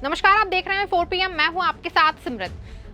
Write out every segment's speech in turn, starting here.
नमस्कार, आप देख रहे हैं 4 PM। मैं हूं आपके साथ सिमरत।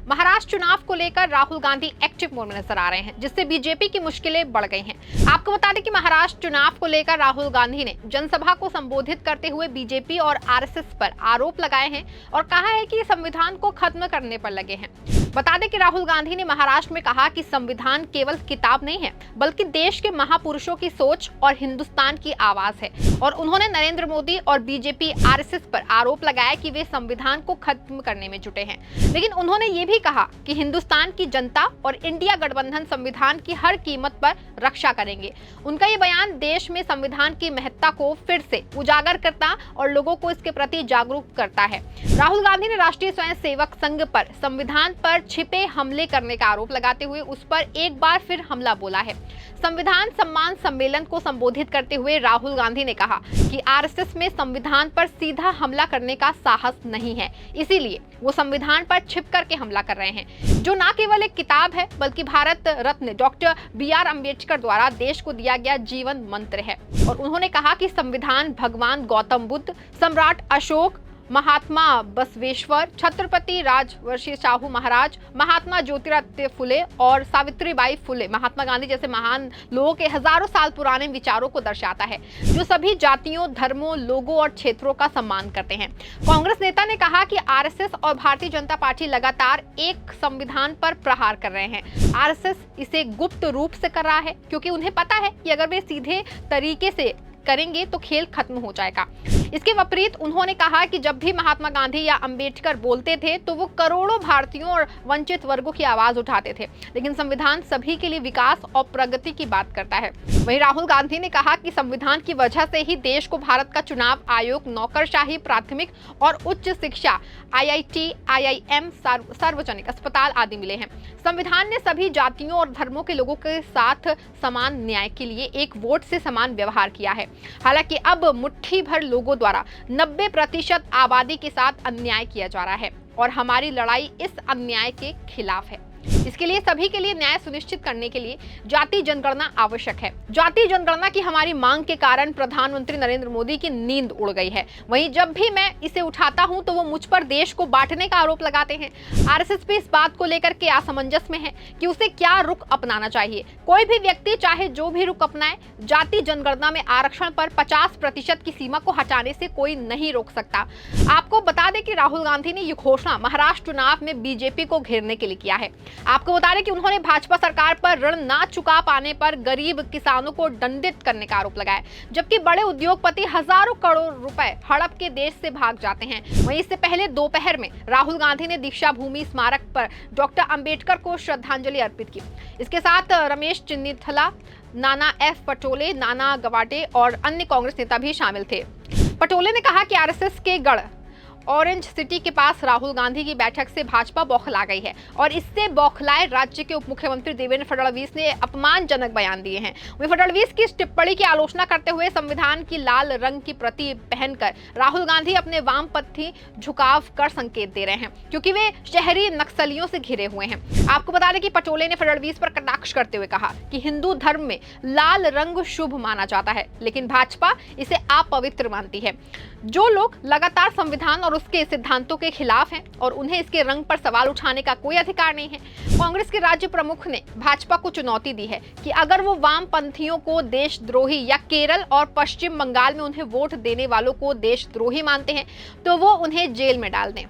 महाराष्ट्र चुनाव को लेकर राहुल गांधी एक्टिव मोड में नजर आ रहे हैं, जिससे बीजेपी की मुश्किलें बढ़ गई हैं। आपको बता दें कि महाराष्ट्र चुनाव को लेकर राहुल गांधी ने जनसभा को संबोधित करते हुए बीजेपी और आरएसएस पर आरोप लगाए हैं और कहा है कि संविधान को खत्म करने पर लगे हैं। बता दें कि राहुल गांधी ने महाराष्ट्र में कहा कि संविधान केवल किताब नहीं है, बल्कि देश के महापुरुषों की सोच और हिंदुस्तान की आवाज है। और उन्होंने नरेंद्र मोदी और बीजेपी आरएसएस पर आरोप लगाया कि वे संविधान को खत्म करने में जुटे हैं। लेकिन उन्होंने ये भी कहा कि हिंदुस्तान की जनता और इंडिया गठबंधन संविधान की हर कीमत पर रक्षा करेंगे। उनका ये बयान देश में संविधान की महत्ता को फिर से उजागर करता और लोगों को इसके प्रति जागरूक करता है। राहुल गांधी ने राष्ट्रीय स्वयंसेवक संघ पर संविधान पर छिपे हमले करने का आरोप लगाते हुए उस पर एक बार फिर हमला बोला है। संविधान सम्मान सम्मेलन को संबोधित करते हुए राहुल गांधी ने कहा कि आरएसएस में संविधान पर सीधा हमला करने का साहस नहीं है, इसीलिए वो संविधान पर छिप करके हमला कर रहे हैं, जो न केवल एक किताब है बल्कि भारत रत्न डॉक्टर BR अम्बेडकर द्वारा देश को दिया गया जीवन मंत्र है। और उन्होंने कहा कि संविधान भगवान गौतम बुद्ध, सम्राट अशोक, महात्मा बसवेश्वर, छत्रपति राजर्षि शाहू महाराज, महात्मा ज्योतिरादित्य फुले और सावित्रीबाई फुले, महात्मा गांधी जैसे महान लोगों के हजारों साल पुराने विचारों को दर्शाता है, जो सभी जातियों, धर्मों, लोगों और क्षेत्रों का सम्मान करते हैं। कांग्रेस नेता ने कहा कि आरएसएस और भारतीय जनता पार्टी लगातार एक संविधान पर प्रहार कर रहे हैं। आरएसएस इसे गुप्त रूप से कर रहा है, क्योंकि उन्हें पता है कि अगर वे सीधे तरीके से करेंगे तो खेल खत्म हो जाएगा। इसके विपरीत उन्होंने कहा कि जब भी महात्मा गांधी या अंबेडकर बोलते थे तो वो करोड़ों भारतीयों और वंचित वर्गों की आवाज उठाते थे, लेकिन संविधान सभी के लिए विकास और प्रगति की बात करता है। वहीं राहुल गांधी ने कहा कि संविधान की वजह से ही देश को भारत का चुनाव आयोग, नौकरशाही, प्राथमिक और उच्च शिक्षा, IIT, IIM, सार्वजनिक अस्पताल आदि मिले हैं। संविधान ने सभी जातियों और धर्मों के लोगों के साथ समान न्याय के लिए एक वोट से समान व्यवहार किया है। हालांकि अब मुट्ठी भर लोगों द्वारा 90% आबादी के साथ अन्याय किया जा रहा है और हमारी लड़ाई इस अन्याय के खिलाफ है। इसके लिए सभी के लिए न्याय सुनिश्चित करने के लिए जाति जनगणना आवश्यक है। जाति जनगणना की हमारी मांग के कारण प्रधानमंत्री नरेंद्र मोदी की नींद उड़ गई है। वहीं जब भी मैं इसे उठाता हूं तो वो मुझ पर देश को बांटने का आरोप लगाते हैं। आरएसएस भी इस बात को लेकर के असमंजस में है कि उसे क्या रुख अपनाना चाहिए। कोई भी व्यक्ति चाहे जो भी रुख अपनाए, जाति जनगणना में आरक्षण पर 50% की सीमा को हटाने से कोई नहीं रोक सकता। आपको बता दें कि राहुल गांधी ने ये घोषणा महाराष्ट्र चुनाव में बीजेपी को घेरने के लिए किया है। आपको बता दें कि उन्होंने भाजपा सरकार पर ऋण ना चुका पाने पर गरीब किसानों को दंडित करने का आरोप लगाया, जबकि बड़े उद्योगपति हजारों करोड़ रुपए हड़प के देश से भाग जाते हैं। वहीं इससे पहले दोपहर में राहुल गांधी ने दीक्षा भूमि स्मारक पर डॉक्टर अंबेडकर को श्रद्धांजलि अर्पित की। इसके साथ रमेश चिन्नीथला, नाना F पटोले, नाना गवाटे और अन्य कांग्रेस नेता भी शामिल थे। पटोले ने कहा कि आरएसएस के गढ़ ऑरेंज सिटी के पास राहुल गांधी की बैठक से भाजपा बौखला गई है और इससे बौखलाए राज्य के उप मुख्यमंत्री देवेंद्र फडणवीस ने अपमानजनक बयान दिए हैं। वहीं फडणवीस की इस टिप्पणी की आलोचना करते हुए संविधान की लाल रंग की प्रति पहनकर राहुल गांधी अपने वामपंथी झुकाव कर संकेत दे रहे हैं, क्योंकि वे शहरी नक्सलियों से घिरे हुए हैं। आपको बता दें कि पटोले ने फडणवीस पर कटाक्ष करते हुए कहा कि हिंदू धर्म में लाल रंग शुभ माना जाता है, लेकिन भाजपा इसे अपवित्र मानती है। जो लोग लगातार संविधान और उसके सिद्धांतों के खिलाफ हैं और उन्हें इसके रंग पर सवाल उठाने का कोई अधिकार नहीं है। कांग्रेस के राज्य प्रमुख ने भाजपा को चुनौती दी है कि अगर वो वामपंथियों को देशद्रोही या केरल और पश्चिम बंगाल में उन्हें वोट देने वालों को देशद्रोही मानते हैं तो वो उन्हें जेल में डाल दें।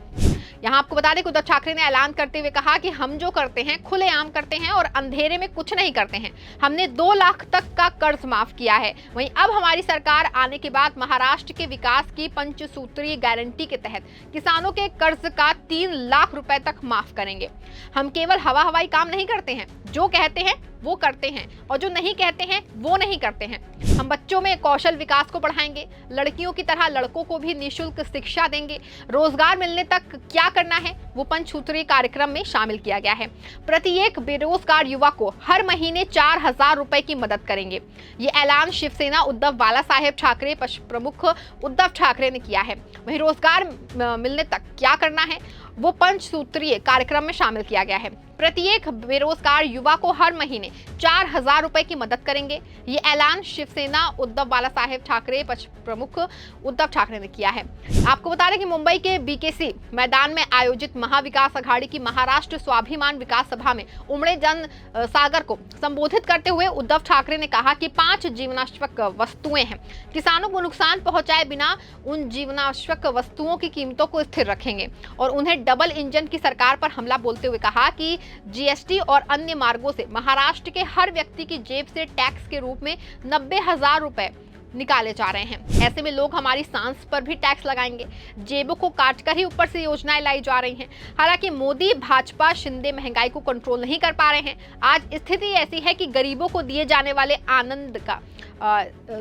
यहाँ आपको बता दें कि उद्धव ठाकरे ने ऐलान करते हुए कहा कि हम जो करते हैं खुलेआम करते हैं और अंधेरे में कुछ नहीं करते हैं। हमने 2 लाख तक का कर्ज माफ किया है। वहीं अब हमारी सरकार आने के बाद महाराष्ट्र के विकास की पंचसूत्रीय गारंटी के तहत किसानों के कर्ज का 3 लाख रुपए तक माफ करेंगे। हम केवल हवाई काम नहीं करते हैं, जो कहते हैं वो करते हैं और जो नहीं कहते हैं वो नहीं करते हैं। हम बच्चों में कौशल विकास को बढ़ाएंगे, लड़कियों की तरह लड़कों को भी निःशुल्क शिक्षा देंगे। रोजगार मिलने तक क्या करना है वो पंचसूत्रीय कार्यक्रम में शामिल किया गया है। प्रत्येक बेरोजगार युवा को हर महीने 4,000 रुपए की मदद करेंगे। ये ऐलान शिवसेना उद्धव बाला साहेब ठाकरे प्रमुख उद्धव ठाकरे ने किया है। वहीं रोजगार मिलने तक क्या करना है वो पंचसूत्रीय कार्यक्रम में शामिल किया गया है। प्रत्येक बेरोजगार युवा को हर महीने 4,000 रुपए की मदद करेंगे। ये ऐलान शिवसेना उद्धव बाला साहेब ठाकरे प्रमुख उद्धव ठाकरे ने किया है। आपको बता दें कि मुंबई के बीकेसी मैदान में आयोजित महाविकास अघाड़ी की महाराष्ट्र स्वाभिमान विकास सभा में उमड़े जन सागर को संबोधित करते हुए उद्धव ठाकरे ने कहा कि 5 जीवनावश्यक वस्तुएं हैं। किसानों को नुकसान पहुंचाए बिना उन जीवनावश्यक वस्तुओं की कीमतों को स्थिर रखेंगे और उन्हें डबल इंजन की सरकार पर हमला बोलते हुए कहा कि जीएसटी और अन्य मार्गों से महाराष्ट्र के हर व्यक्ति की जेब से टैक्स के रूप में 90,000 रुपए निकाले जा रहे हैं। ऐसे में लोग हमारी सांस पर भी टैक्स लगाएंगे। जेबों को काटकर ही ऊपर से योजनाएं लाई जा रही हैं। हालांकि मोदी, भाजपा, शिंदे महंगाई को कंट्रोल नहीं कर पा रहे हैं। आज स्थिति ऐसी है कि गरीबों को दिए जाने वाले आनंद का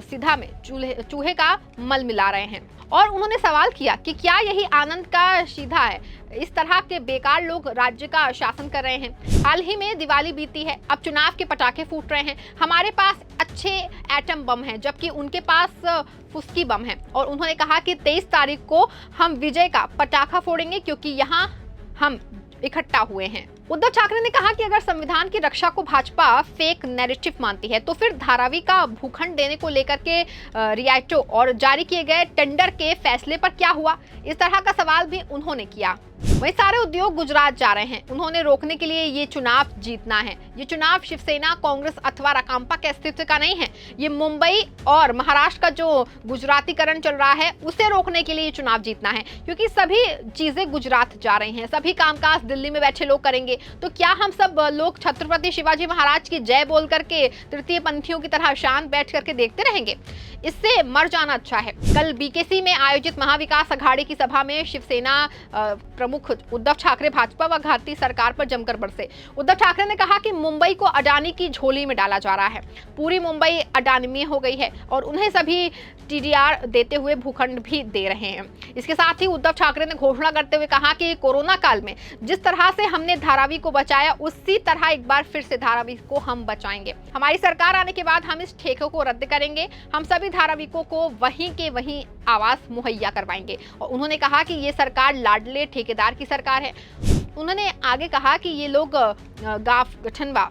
सीधा में चूहे का मल मिला रहे हैं। और उन्होंने सवाल किया कि क्या यही आनंद का सीधा है? इस तरह के बेकार लोग राज्य का शासन कर रहे हैं। हाल ही में दिवाली बीती है, अब चुनाव के पटाखे फूट रहे हैं। हमारे पास अच्छे एटम बम हैं, जबकि उनके पास फुस्की बम है। और उन्होंने कहा कि 23 तारीख को हम विजय का पटाखा फोड़ेंगे, क्योंकि यहाँ हम इकट्ठा हुए हैं। उद्धव ठाकरे ने कहा कि अगर संविधान की रक्षा को भाजपा फेक नैरेटिव मानती है, तो फिर धारावी का भूखंड देने को लेकर के रियायतों और जारी किए गए टेंडर के फैसले पर क्या हुआ? इस तरह का सवाल भी उन्होंने किया। वही सारे उद्योग गुजरात जा रहे हैं। उन्होंने रोकने के लिए ये चुनाव जीतना है। ये चुनाव शिवसेना, कांग्रेस अथवा राकांपा के अस्तित्व का नहीं है। ये मुंबई और महाराष्ट्र का जो गुजरातीकरण चल रहा है, उसे रोकने के लिए ये चुनाव जीतना है, क्योंकि सभी चीजें गुजरात जा रही हैं। सभी कामकाज दिल्ली में बैठे लोग करेंगे। तो क्या हम सब लोग छत्रपति शिवाजी महाराज की जय बोल करके तृतीय पंथियों की तरह शांत बैठ करके देखते रहेंगे? इससे मर जाना अच्छा है। कल बीकेसी में आयोजित महाविकास अघाड़ी की सभा में शिवसेना प्रमुख उद्धव ठाकरे भाजपा व घाती सरकार पर जमकर बरसे। उद्धव ठाकरे ने कहा कि मुंबई को अडानी की झोली में डाला जा रहा है। पूरी मुंबई अडानी में हो गई है और उन्हें सभी टीडीआर देते हुए भूखंड भी दे रहे हैं। इसके साथ ही उद्धव ठाकरे ने घोषणा करते हुए कहा कि कोरोना काल में जिस तरह से हमने धारावी को बचाया, उसी तरह एक बार फिर से धारावी को हम बचाएंगे। हमारी सरकार आने के बाद हम इस ठेके को रद्द करेंगे। हम सभी धाराविकों को वहीं के वहीं आवास मुहैया करवाएंगे। और उन्होंने कहा कि ये सरकार लाडले ठेकेदार की सरकार है। उन्होंने आगे कहा कि ये लोग गावठनवा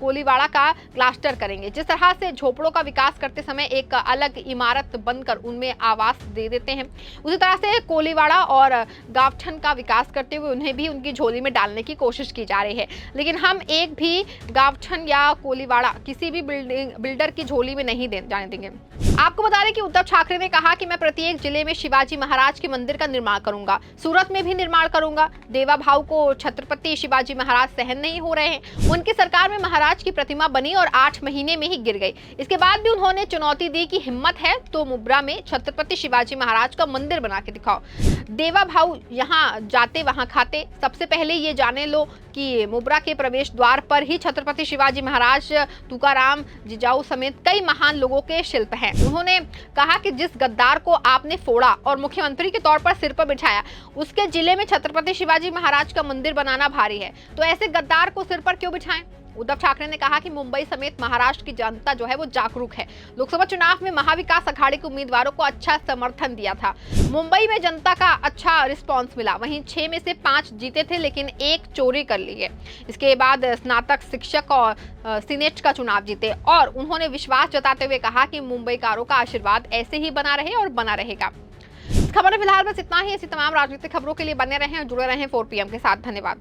कोलीवाड़ा का क्लस्टर करेंगे। जिस तरह से झोपड़ों का विकास करते समय एक अलग इमारत बनकर उनमें आवास दे देते हैं, उसी तरह से कोलीवाड़ा और गावठन का विकास करते हुए उन्हें भी उनकी झोली में डालने की कोशिश की जा रही है। लेकिन हम एक भी गावठन या कोलीवाड़ा किसी भी बिल्डर की झोली में नहीं जाने देंगे। आपको बता दें कि उद्धव ठाकरे ने कहा कि मैं प्रत्येक जिले में शिवाजी महाराज के मंदिर का निर्माण करूंगा, सूरत में भी निर्माण करूंगा। देवा भाव को छत्रपति शिवाजी महाराज सहन नहीं हो रहे हैं। उनकी सरकार में महाराज की प्रतिमा बनी और 8 महीने में ही गिर गई। इसके बाद भी उन्होंने चुनौती दी कि हिम्मत है तो मुब्रा में छत्रपति शिवाजी महाराज का मंदिर बना के दिखाओ। देवा भाव यहाँ जाते वहां खाते। सबसे पहले ये जाने लो कि मुब्रा के प्रवेश द्वार पर ही छत्रपति शिवाजी महाराज, तुकाराम, जिजाऊ समेत कई महान लोगों के शिल्प हैं। उन्होंने कहा कि जिस गद्दार को आपने फोड़ा और मुख्यमंत्री के तौर पर सिर पर बिठाया, उसके जिले में छत्रपति शिवाजी महाराज का मंदिर बनाना भारी है, तो ऐसे गद्दार को सिर पर क्यों बिठाएं? उद्धव ठाकरे ने कहा कि मुंबई समेत महाराष्ट्र की जनता जो है वो जागरूक है। लोकसभा चुनाव में महाविकास अघाड़ी के उम्मीदवारों को अच्छा समर्थन दिया था। मुंबई में जनता का अच्छा रिस्पांस मिला। वहीं 6 में से 5 जीते थे, लेकिन 1 चोरी कर ली है। इसके बाद स्नातक, शिक्षक और सीनेट का चुनाव जीते और उन्होंने विश्वास जताते हुए कहा कि मुंबईकारों का आशीर्वाद ऐसे ही बना रहे और बना रहेगा। इस खबर में फिलहाल बस इतना ही। ऐसी तमाम राजनीतिक खबरों के लिए बने रहें और जुड़े रहें 4PM के साथ। धन्यवाद।